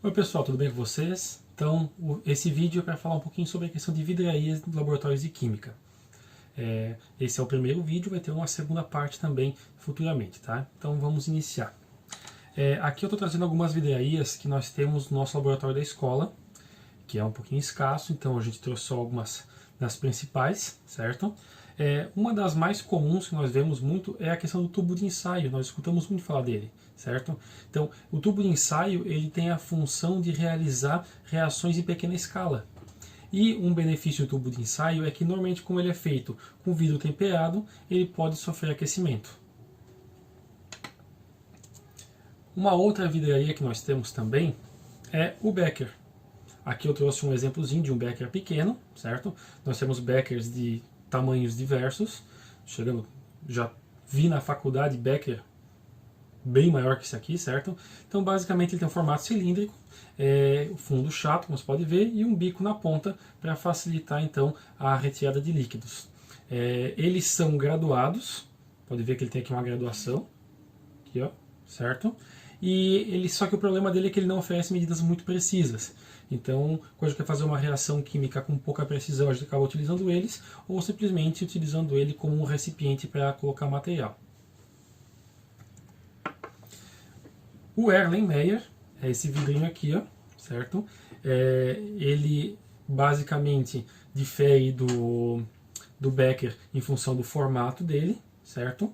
Oi pessoal, tudo bem com vocês? Então, esse vídeo é para falar um pouquinho sobre a questão de vidrarias de laboratórios de química. Esse é o primeiro vídeo, vai ter uma segunda parte também futuramente, tá? Então vamos iniciar. Aqui eu estou trazendo algumas vidrarias que nós temos no nosso laboratório da escola, que é um pouquinho escasso, então a gente trouxe só algumas das principais, certo? Uma das mais comuns que nós vemos muito é a questão do tubo de ensaio, nós escutamos muito falar dele, certo? Então, o tubo de ensaio ele tem a função de realizar reações em pequena escala. E um benefício do tubo de ensaio é que normalmente como ele é feito com vidro temperado, ele pode sofrer aquecimento. Uma outra vidraria que nós temos também é o Becker. Aqui eu trouxe um exemplozinho de um Becker pequeno, certo? Nós temos Beckers de tamanhos diversos. Já vi na faculdade Becker bem maior que esse aqui, certo? Então basicamente ele tem um formato cilíndrico, o fundo chato, como você pode ver, e um bico na ponta para facilitar então a retirada de líquidos. Eles são graduados, pode ver que ele tem aqui uma graduação, aqui, ó, certo? Só que o problema dele é que ele não oferece medidas muito precisas. Então, quando a gente quer fazer uma reação química com pouca precisão, a gente acaba utilizando eles, ou simplesmente utilizando ele como um recipiente para colocar material. O Erlenmeyer é esse vidrinho aqui, ó, certo? Ele basicamente difere do Becker em função do formato dele, certo?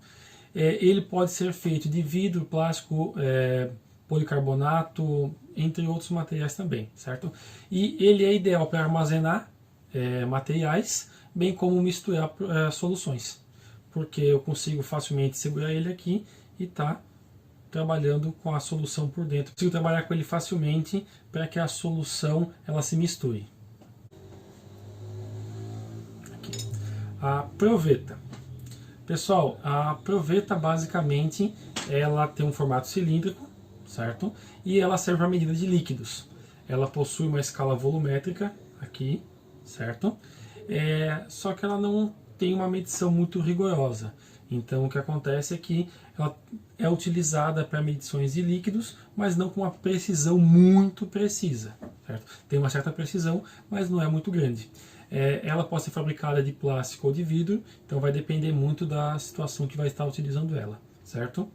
Ele pode ser feito de vidro, plástico, policarbonato, entre outros materiais também, certo? E ele é ideal para armazenar materiais, bem como misturar soluções, porque eu consigo facilmente segurar ele aqui e trabalhando com a solução por dentro. Consigo trabalhar com ele facilmente para que a solução ela se misture. Aqui. A proveta. Pessoal, a proveta basicamente ela tem um formato cilíndrico, certo? E ela serve para medida de líquidos. Ela possui uma escala volumétrica aqui, certo? Só que ela não tem uma medição muito rigorosa. Então o que acontece é que ela é utilizada para medições de líquidos, mas não com uma precisão muito precisa, certo? Tem uma certa precisão, mas não é muito grande. Ela pode ser fabricada de plástico ou de vidro, então vai depender muito da situação que vai estar utilizando ela, certo?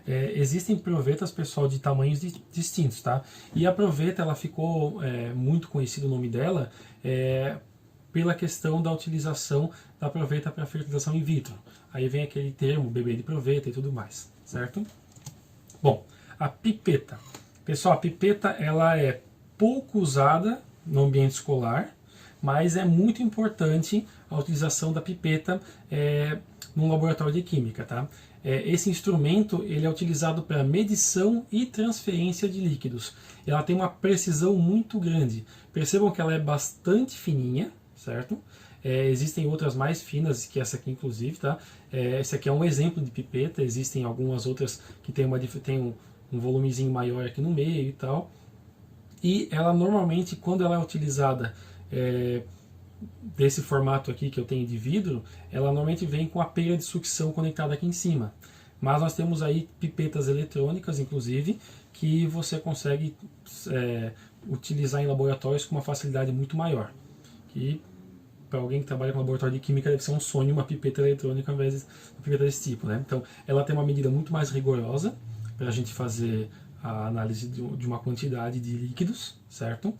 Existem provetas, pessoal, de tamanhos distintos, tá? E a proveta, ela ficou muito conhecido o nome dela pela questão da utilização da proveta para fertilização in vitro. Aí vem aquele termo, bebê de proveta e tudo mais, certo? Bom, a pipeta. Pessoal, a pipeta ela é pouco usada no ambiente escolar, mas é muito importante a utilização da pipeta num laboratório de química, tá? Esse instrumento ele é utilizado para medição e transferência de líquidos. Ela tem uma precisão muito grande. Percebam que ela é bastante fininha, certo? Existem outras mais finas que essa aqui, inclusive, tá? Esse aqui é um exemplo de pipeta. Existem algumas outras que tem um volumezinho maior aqui no meio e tal. E ela normalmente, quando ela é utilizada desse formato aqui que eu tenho de vidro, ela normalmente vem com a pera de sucção conectada aqui em cima. Mas nós temos aí pipetas eletrônicas, inclusive, que você consegue utilizar em laboratórios com uma facilidade muito maior. Que para alguém que trabalha com laboratório de química deve ser um sonho uma pipeta eletrônica ao invés de uma pipeta desse tipo, né? Então, ela tem uma medida muito mais rigorosa para a gente fazer a análise de uma quantidade de líquidos, certo?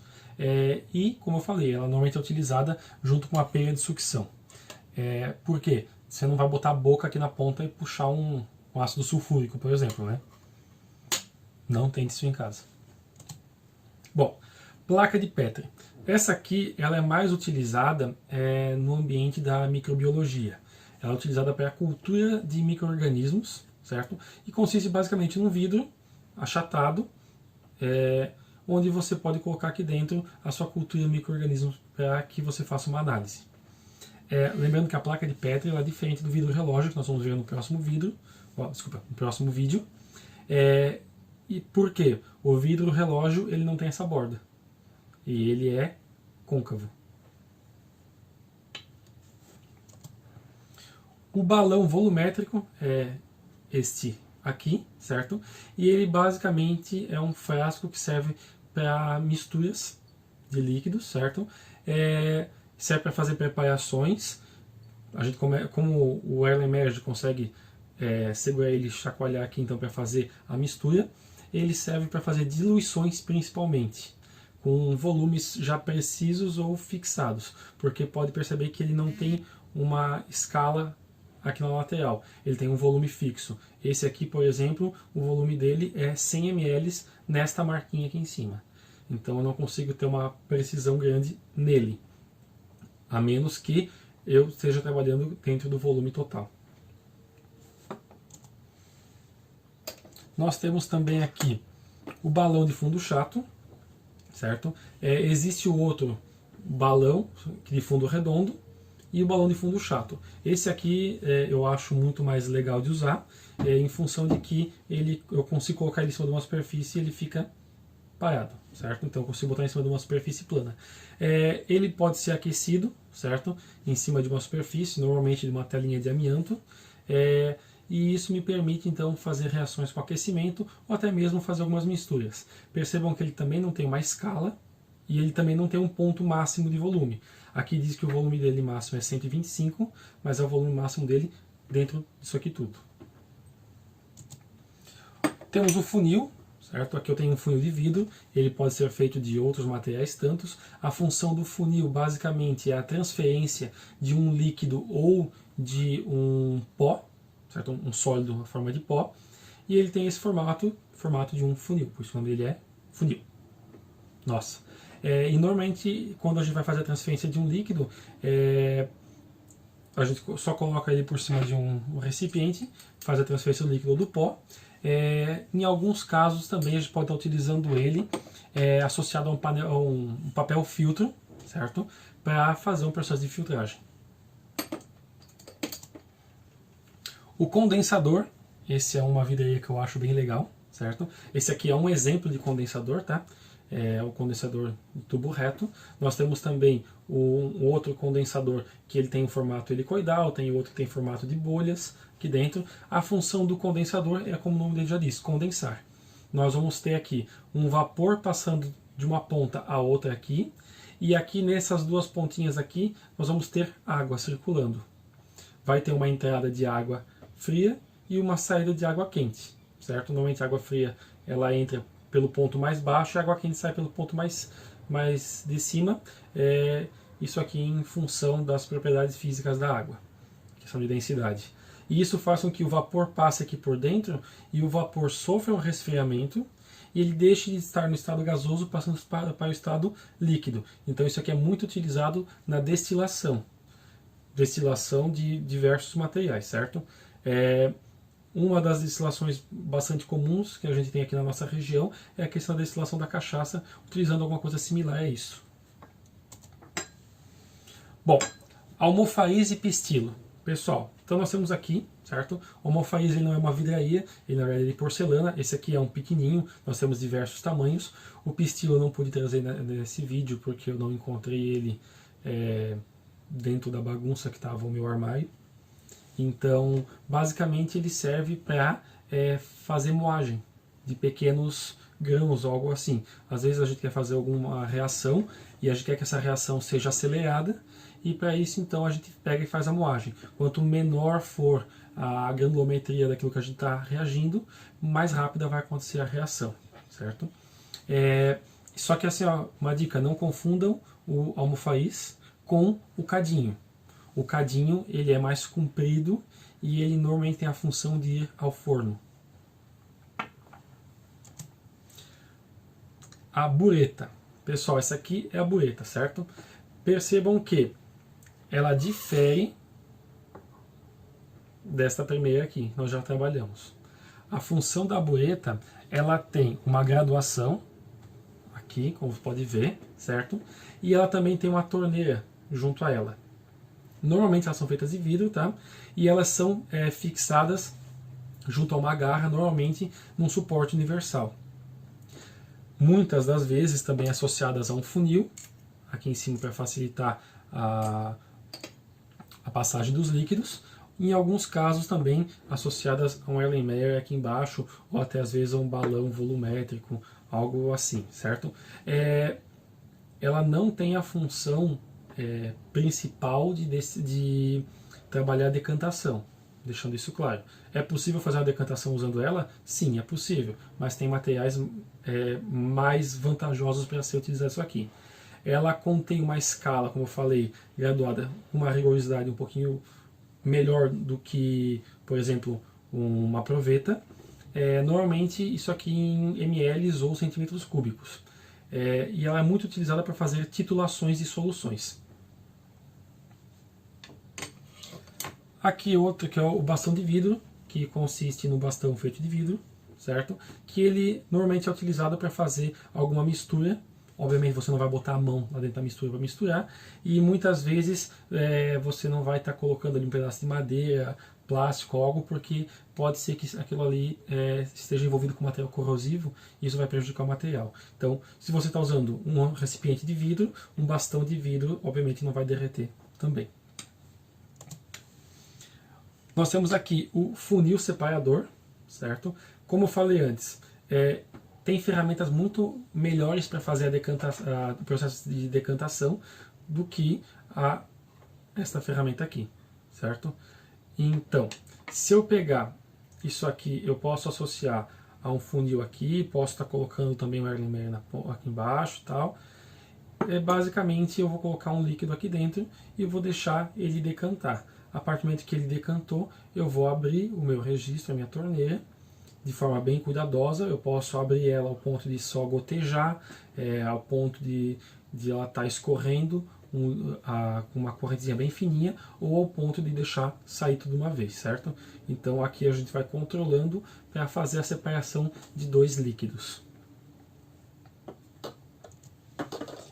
E, como eu falei, ela normalmente é utilizada junto com a pera de sucção. Por quê? Você não vai botar a boca aqui na ponta e puxar um ácido sulfúrico, por exemplo, né? Não tente isso em casa. Bom, placa de Petri. Essa aqui ela é mais utilizada no ambiente da microbiologia. Ela é utilizada para a cultura de micro-organismos, certo? E consiste basicamente num vidro achatado, onde você pode colocar aqui dentro a sua cultura de micro-organismos para que você faça uma análise. Lembrando que a placa de Petri ela é diferente do vidro relógio, que nós vamos ver no próximo no próximo vídeo. E por quê? O vidro relógio ele não tem essa borda. E ele é côncavo. O balão volumétrico é este aqui, certo? E ele basicamente é um frasco que serve para misturas de líquidos, certo? Serve para fazer preparações. A gente como o Erlenmeyer consegue segurar ele e chacoalhar aqui então para fazer a mistura, ele serve para fazer diluições principalmente, com volumes já precisos ou fixados, porque pode perceber que ele não tem uma escala aqui na lateral, ele tem um volume fixo. Esse aqui, por exemplo, o volume dele é 100 ml nesta marquinha aqui em cima. Então eu não consigo ter uma precisão grande nele, a menos que eu esteja trabalhando dentro do volume total. Nós temos também aqui o balão de fundo chato, certo? Existe o outro balão de fundo redondo e o balão de fundo chato. Esse aqui eu acho muito mais legal de usar, em função de que eu consigo colocar ele em cima de uma superfície e ele fica parado, certo? Então eu consigo botar em cima de uma superfície plana. Ele pode ser aquecido, certo? Em cima de uma superfície, normalmente de uma telinha de amianto, e isso me permite então fazer reações com aquecimento ou até mesmo fazer algumas misturas. Percebam que ele também não tem uma escala e ele também não tem um ponto máximo de volume. Aqui diz que o volume dele máximo é 125, mas é o volume máximo dele dentro disso aqui tudo. Temos o funil, certo? Aqui eu tenho um funil de vidro, ele pode ser feito de outros materiais tantos. A função do funil basicamente é a transferência de um líquido ou de um pó, certo? Um sólido na forma de pó, e ele tem esse formato de um funil, por isso o nome dele é funil. Nossa. E normalmente quando a gente vai fazer a transferência de um líquido, a gente só coloca ele por cima de um recipiente, faz a transferência do líquido ou do pó. Em alguns casos também a gente pode estar utilizando ele associado a um papel filtro, certo? Para fazer um processo de filtragem. O condensador, esse é uma vidraria que eu acho bem legal, certo? Esse aqui é um exemplo de condensador, tá? É o condensador de tubo reto. Nós temos também um outro condensador que ele tem um formato helicoidal, tem outro que tem formato de bolhas aqui dentro. A função do condensador é, como o nome dele já diz, condensar. Nós vamos ter aqui um vapor passando de uma ponta a outra aqui, e aqui nessas duas pontinhas aqui nós vamos ter água circulando. Vai ter uma entrada de água fria e uma saída de água quente, certo? Normalmente a água fria ela entra pelo ponto mais baixo e a água quente sai pelo ponto mais de cima. Isso aqui em função das propriedades físicas da água, questão de densidade. E isso faz com que o vapor passe aqui por dentro e o vapor sofra um resfriamento e ele deixe de estar no estado gasoso passando para o estado líquido. Então isso aqui é muito utilizado na destilação de diversos materiais, certo? Uma das destilações bastante comuns que a gente tem aqui na nossa região é a questão da destilação da cachaça, utilizando alguma coisa similar a isso. Bom, almofariz e pistilo. Pessoal, então nós temos aqui, certo? O almofariz ele não é uma vidraria, ele na verdade é de porcelana. Esse aqui é um pequenininho, nós temos diversos tamanhos. O pistilo eu não pude trazer nesse vídeo porque eu não encontrei ele dentro da bagunça que estava o meu armário. Então, basicamente ele serve para fazer moagem de pequenos grãos ou algo assim. Às vezes a gente quer fazer alguma reação e a gente quer que essa reação seja acelerada, e para isso então a gente pega e faz a moagem. Quanto menor for a granulometria daquilo que a gente está reagindo, mais rápida vai acontecer a reação, certo? Só que assim, ó, uma dica, não confundam o almofariz com o cadinho. O cadinho ele é mais comprido e ele normalmente tem a função de ir ao forno. A bureta. Pessoal, essa aqui é a bureta, certo? Percebam que ela difere desta primeira aqui, nós já trabalhamos. A função da bureta, ela tem uma graduação, aqui, como você pode ver, certo? E ela também tem uma torneira junto a ela. Normalmente elas são feitas de vidro, tá? E elas são fixadas junto a uma garra, normalmente num suporte universal. Muitas das vezes também associadas a um funil, aqui em cima para facilitar a passagem dos líquidos, em alguns casos também associadas a um Erlenmeyer aqui embaixo, ou até às vezes a um balão volumétrico, algo assim, certo? Ela não tem a função principal de trabalhar a decantação, deixando isso claro. É possível fazer uma decantação usando ela? Sim, é possível, mas tem materiais mais vantajosos para ser utilizado isso aqui. Ela contém uma escala, como eu falei, graduada, uma rigorosidade um pouquinho melhor do que, por exemplo, uma proveta. Normalmente isso aqui em ml ou centímetros cúbicos. E ela é muito utilizada para fazer titulações de soluções. Aqui outro que é o bastão de vidro, que consiste no bastão feito de vidro, certo? Que ele normalmente é utilizado para fazer alguma mistura. Obviamente você não vai botar a mão lá dentro da mistura para misturar, e muitas vezes você não vai estar colocando ali um pedaço de madeira, plástico, algo, porque pode ser que aquilo ali esteja envolvido com material corrosivo e isso vai prejudicar o material. Então, se você está usando um recipiente de vidro, um bastão de vidro, obviamente não vai derreter também. Nós temos aqui o funil separador, certo? Como eu falei antes, tem ferramentas muito melhores para fazer o processo de decantação do que esta ferramenta aqui, certo? Então, se eu pegar isso aqui, eu posso associar a um funil aqui, posso estar colocando também um Erlenmeyer aqui embaixo e tal. Basicamente eu vou colocar um líquido aqui dentro e vou deixar ele decantar. A partir do momento que ele decantou, eu vou abrir o meu registro, a minha torneira, de forma bem cuidadosa. Eu posso abrir ela ao ponto de só gotejar, ao ponto de ela estar escorrendo com uma correntezinha bem fininha, ou ao ponto de deixar sair tudo de uma vez, certo? Então aqui a gente vai controlando para fazer a separação de dois líquidos.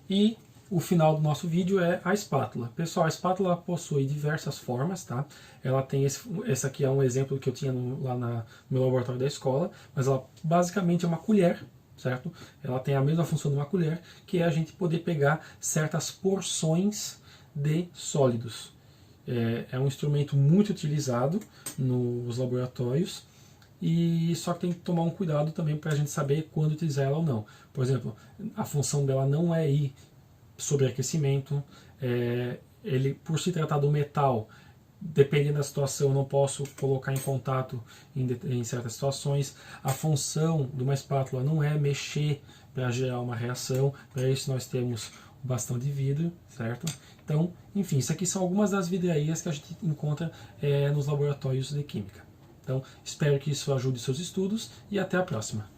E o final do nosso vídeo é a espátula. Pessoal, a espátula possui diversas formas, tá? Ela tem esse aqui é um exemplo que eu tinha lá no meu laboratório da escola, mas ela basicamente é uma colher, certo? Ela tem a mesma função de uma colher, que é a gente poder pegar certas porções de sólidos. É um instrumento muito utilizado nos laboratórios, e só que tem que tomar um cuidado também para a gente saber quando utilizar ela ou não. Por exemplo, a função dela não é ir sobreaquecimento, ele, por se tratar do metal, dependendo da situação, eu não posso colocar em contato em certas situações. A função de uma espátula não é mexer para gerar uma reação. Para isso nós temos o bastão de vidro, certo? Então, enfim, isso aqui são algumas das vidrarias que a gente encontra nos laboratórios de química. Então, espero que isso ajude seus estudos e até a próxima.